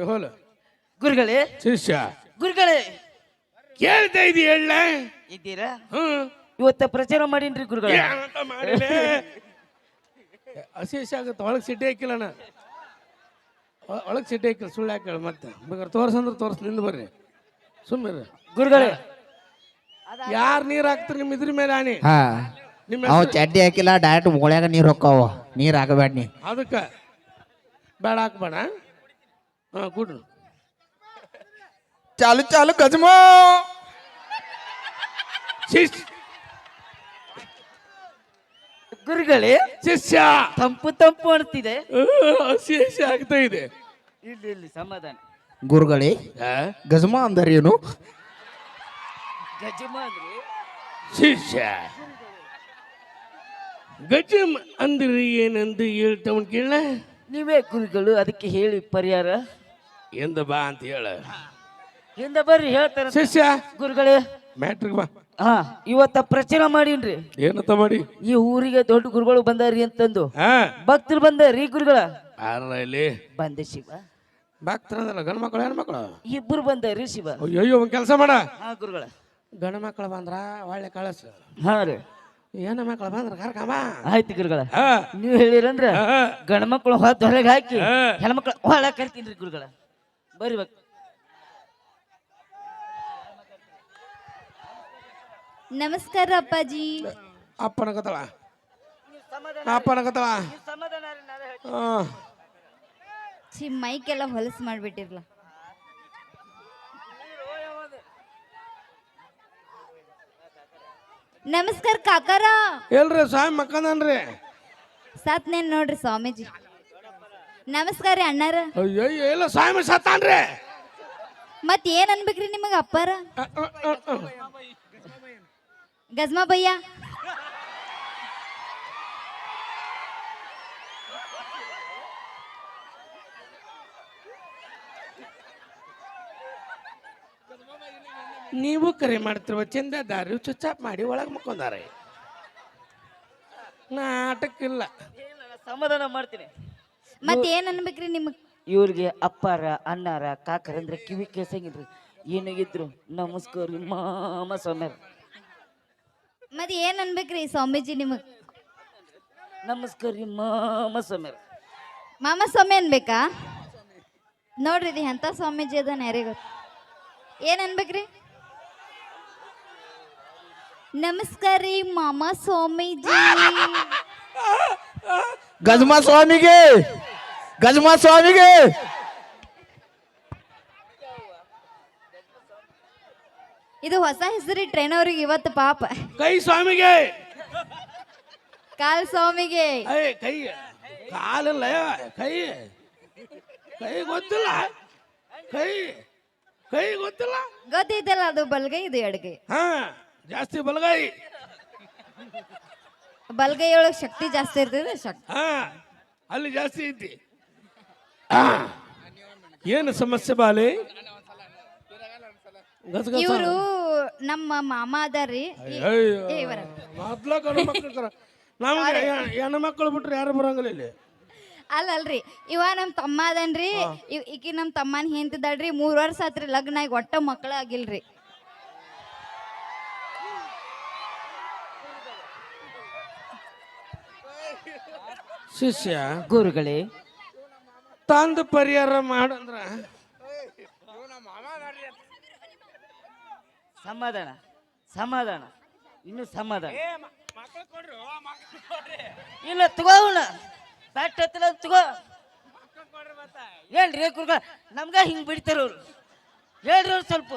ಹೋಲ ಗುರುಗಳೇ ಶಿಷ್ಯ ಗುರುಗಳೇ ಕೇಳ್ತಾ ಇದೀ ಹೇಳ ಇದ್ದೀರಾ ಹ್ಮ್ ಇವತ್ತ ಪ್ರಚಾರ ಮಾಡೀನ್ರಿ ಗುರುಗಳೇ ಏನಂತ ಮಾಡಿದೆ ಅಶೇಷ ಆಗತ್ತೆ ಒಳಗೆ ಸಿಟ್ಟೆ ಹಾಕಿಲ್ಲಣ್ಣ ಒಳಗೆ ಸಿಟ್ಟೆ ಹಾಕಿಲ್ಲ ಸುಳ್ಳು ಹಾಕಿಲ್ಲ ಮತ್ತೆ ಬೇಕಾದ್ರೆ ತೋರ್ಸಂದ್ರೆ ತೋರ್ಸ್ ನಿಂದು ಬರ್ರಿ ಸುಮ್ಮನೆ ಗುರುಗಳೇ ಯಾರು ನೀರು ಹಾಕ್ತಾರೆ ನಿಮ್ಮ ಇದ್ರ ಮೇಲೆ ಆಣಿ ಹಾ ನಿಮ್ಮ ಅವ್ ಹೆಸ್ರು- ಚಡ್ಡಿ ಹಾಕಿಲ್ಲ ಡೈರೆಕ್ಟ್ ಮುಗೊಳ್ಯಾಗ ನೀರ್ ಹೊಕ್ಕಾವ ನೀರ್ ಹಾಕಬೇಡ ನೀ ಅದಕ್ಕೆ ಬೇಡ ಹಾಕ್ಬೇಡ ಹಾಂ ಕೊಡ್ರಿ ಚಾಲು ಚಾಲು ಗಜಮ ಶಿಷ್ಯ ಗುರುಗಳೇ ಶಿಷ್ಯ ತಂಪು ತಂಪು ಅನ್ತಿದೆ ಅಶೇಷ ಆಗ್ತಾ ಇದೆ ಇಲ್ಲಿ ಇಲ್ಲಿ ಸಮಾಧಾನ ಗುರುಗಳೇ ಗಜಮ ಅಂದರೇನು ಗಜಮ ಅಂದ್ರೆ ಶಿಷ್ಯ ಗಜಮ್ ಅಂದ್ರೆ ಏನಂದು ಹೇಳ್ತವನ್ ಕೇಳ ನೀವೇ ಗುರುಗಳು ಅದಕ್ಕೆ ಹೇಳಿ ಪರಿಹಾರ ಎಂದ ಬಾ ಅಂತ ಹೇಳ ಹಿಂದ ಬರ್ರಿ ಹೇಳ್ತಾರ ಶಿಷ್ಯ ಗುರುಗಳೇ ಮ್ಯಾಟ್ರಿಕ್ ಬಾ ಹಾ ಇವತ್ತ ಪ್ರಚಾರ ಮಾಡೀನ್ರಿ ಏನಂತ ಮಾಡಿ ಈ ಊರಿಗೆ ದೊಡ್ಡ ಗುರುಗಳು ಬಂದಾರಿ ಅಂತಂದು ಹಾ ಭಕ್ತರು ಬಂದಾರಿ ಗುರುಗಳ ಯಾರ ಇಲ್ಲಿ ಬಂದೆ ಶಿವ ಭಕ್ತರಂದ್ರಲ್ಲ ಗಂಡು ಮಕ್ಕಳು ಹೆಣ್ಮಕ್ಳು ಇಬ್ಬರು ಬಂದಾರಿ ಶಿವ ಅಯ್ಯೋ ಒಂದ್ ಕೆಲಸ ಮಾಡ ಹಾ ಗುರುಗಳ ಗಂಡು ಮಕ್ಕಳು ಬಂದ್ರ ಒಳ್ಳೆ ಕಳಸ ಹಾ ರೀ ಹೆಣ್ಣು ಮಕ್ಕಳು ಬಂದ್ರ ಕರ್ಕಮ್ಮ ಆಯ್ತು ಗುರುಗಳ ಹಾ ನೀವು ಹೇಳಿರಂದ್ರ ಹಾ. ಗಂಡ ಮಕ್ಕಳು ಹೊರಗೆ ಹಾಕಿ ಹಾ. ಹೆಣ್ಮಕ್ಳು ಹೊಳ ಕರಿತೀನಿ ಗುರುಗಳ ಬರ್ರಿ ಬಕ್ ನಮಸ್ಕಾರ ಅಪ್ಪಾಜಿ. ಅಪ್ಪನ ಕತಳ ಅಪ್ಪನ ಕತಳ ಛೀ ಮೈಕೆಲ್ಲ ಹೊಲಸು ಮಾಡ್ಬಿಟ್ಟಿರ್ಲ. ನಮಸ್ಕಾರ ಕಾಕಾರ. ಎಲ್ರಿ ಸ್ವಾಮಿ ಮಕ್ಕಂದನ್ರಿ ಸತ್ನೇನ್ ನೋಡ್ರಿ ಸ್ವಾಮೀಜಿ. ನಮಸ್ಕಾರ ರೀ ಅಣ್ಣಾರ. ಅಯ್ಯೋ ಎಲ್ಲ ಸ್ವಾಮಿ ಸತ್ತಾನ್ರಿ ಮತ್ ಏನ್ ಅನ್ಬೇಕ್ರಿ ನಿಮಗ ಅಪ್ಪಾರ? ಗಜ್ಮಾ ಭಯ್ಯ. ನೀವು ಕರೆ ಮಾಡ್ತಿರುವ ಚಂದದಾರಿ ಚುಚ್ಚಾಪ್ ಮಾಡಿ ಒಳಗೆ ಮಕ್ಕೊಂದಾರೆ ನಾಟಕ್ಕಿಲ್ಲ ಸಮಾಧಾನ ಮಾಡ್ತೀನಿ ಮತ್ ಏನ್ ಅನ್ಬೇಕ್ರಿ ನಿಮಗ್? ಇವ್ರಿಗೆ ಅಪ್ಪಾರ ಅಣ್ಣಾರ ಕಾಕರ ಅಂದ್ರೆ ಕಿವಿ ಕೇಸಂಗಿಲ್ರಿ ಏನಾಗಿದ್ರು ನಮಸ್ಕಾರ ಮಾಮ ಸೊಮ್ಯಾರ ಮತ್ ಏನ್ ಅನ್ಬೇಕ್ರಿ ಸ್ವಾಮೀಜಿ ನಿಮಗ್? ನಮಸ್ಕಾರ ಮಾಮ ಸೊಮ್ಯಾರ ಮಾಮ ಸ್ವಾಮಿ ಅನ್ಬೇಕಾ? ನೋಡ್ರಿ ಇದು ಎಂತ ಸ್ವಾಮೀಜಿ ಅದ ಯಾರಿಗೆ ಗೊತ್ತ. ಏನ್ ಅನ್ಬೇಕ್ರಿ? ನಮಸ್ಕಾರ ರೀ ಮಾಮ ಸ್ವಾಮೀಜಿ. ಗಜಮ ಸ್ವಾಮಿಗೆ ಗಜಮ ಸ್ವಾಮಿಗೆ ಇದು ಹೊಸ ಹೆಸರಿ ಟ್ರೈನ್ ಅವ್ರಿಗೆ ಇವತ್ತು ಪಾಪ. ಕೈ ಸ್ವಾಮಿಗೆ ಕಾಲ್ ಸ್ವಾಮಿಗೆ. ಅಯ್ಯ ಕೈ ಕಾಲಲ್ಲ ಕೈ ಕೈ ಗೊತ್ತಿಲ್ಲ ಕೈ ಕೈ ಗೊತ್ತಿಲ್ಲ ಗೊತ್ತೈತಲ್ಲ ಅದು ಬಲ್ಗೈ ಇದು ಎಡಗೈ. ಹಾ ಜಾಸ್ತಿ ಬಲಗಾಯಿ ಬಲ್ಗೈ ಒಳಗ್ ಶಕ್ತಿ ಜಾಸ್ತಿ ಇರ್ತದೆ ಶಕ್ತಿ. ಹಾ ಅಲ್ಲಿ ಜಾಸ್ತಿ ಐತಿ ಏನು ಸಮಸ್ಯೆ ಬಾಲಿ ಇವರು ನಮ್ಮ ಮಾಮ ಅದಾರ್ರಿ. ಮೊದ್ಲ ಗಂಡು ಮಕ್ಕಳು ನಮ್ಗೆ ಹೆಣ್ಣು ಮಕ್ಕಳು ಬಿಟ್ರೆ ಯಾರು ಬರಂಗಿಲ್ಲ ಇಲ್ಲಿ. ಅಲ್ಲಲ್ರಿ ಇವ ನಮ್ ತಮ್ಮ ಅದನ್ರಿ. ಈಕಿ ನಮ್ ತಮ್ಮನ್ ಹೆಂತಿದ್ದಾಳ್ರಿ. 3 ವರ್ಷ ಆತ್ರಿ ಲಗ್ನ ಆಗಿ ಒಟ್ಟ ಮಕ್ಕಳ ಆಗಿಲ್ರಿ. ಶಿಷ್ಯ ಗುರುಗಳೇ ತಂದು ಪರಿಹಾರ ಮಾಡಂದ್ರ ಸಮಾಧಾನ ಸಮಾಧಾನ ಇನ್ನು ಸಮಾಧಾನ ಇಲ್ಲ ತಗೋಣ ಬ್ಯಾಟ್ ಹತ್ತಿರ ತಗೋ ಹೇಳ್ರಿ ಗುರುಗಳ ನಮ್ಗ ಹಿಂಗ್ ಬಿಡ್ತಾರ ಅವ್ರು ಹೇಳ್ರಿ ಅವ್ರು ಸ್ವಲ್ಪ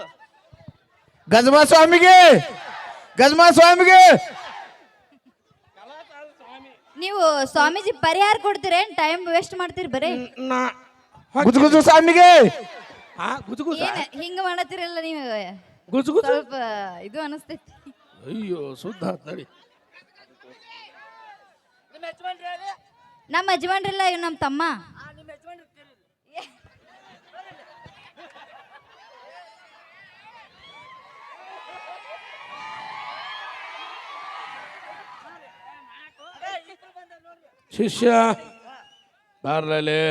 ಗಜಮ ಸ್ವಾಮಿಗೆ ಗಜಮ ಸ್ವಾಮಿಗೆ ನೀವು ಸ್ವಾಮೀಜಿ ಪರಿಹಾರ ಕೊಡ್ತೀರೇನ್ ಟೈಮ್ ವೇಸ್ಟ್ ಮಾಡ್ತೀರಿ ಬರೀ? ಗುಜು ಗುಜು ಸ್ವಾಮಿಗೆ ಗುಜು ಗುಜ ಏನ್ ಹಿಂಗ ಮಾಡತ್ತೀರಲ್ಲ ನೀವು? ಗುಜು ಗುಜು ಸ್ವಲ್ಪ ಇದು ಅನಸ್ತೈತಿ. ಅಯ್ಯೋ ಶುದ್ಧ ಆತ್ ನಡಿ. ನಮ್ಮ ಯಜಮಾನ್ರಿಲ್ಲ ಇವ್ ನಮ್ಮ ತಮ್ಮ. ಶಿಷ್ಯ ಬಾರ್ಲೇ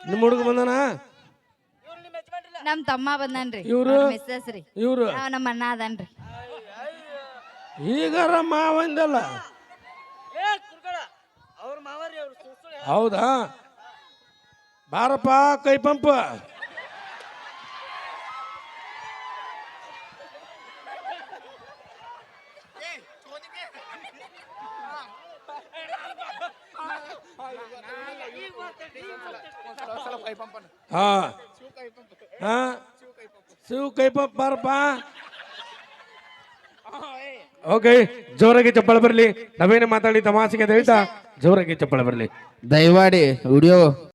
ನಿಮ್ಮ ಹುಡುಗ ಬಂದನ ನಮ್ ತಮ್ಮ ಬಂದನ್ರಿ ಇವ್ರು? ಮಿಸ್ಸಸ್ ರೀ ಇವ್ರು ನಮ್ಮ ಅಣ್ಣ ಅದನ್ರಿ ಈಗಾರ ಮಾವಂದಲ್ಲ ಹೌದಾ ಬಾರಪ್ಪ ಕೈ ಪಂಪ ಹಾ ಹಾ ಶಿವ ಕೈ ಪಂಪ್ ಬಾರಪ್ಪ ಓಕೆ ಜೋರಾಗಿ ಚಪ್ಪಾಳೆ ಬರಲಿ ನಾವೇನೇ ಮಾತಾಡಿ ತಮಾಷೆಗೆ ಅಂತ ಹೇಳ್ತಾ ಜೋರಾಗಿ ಚಪ್ಪಾಳೆ ಬರಲಿ ದಯಮಾಡಿ ವಿಡಿಯೋ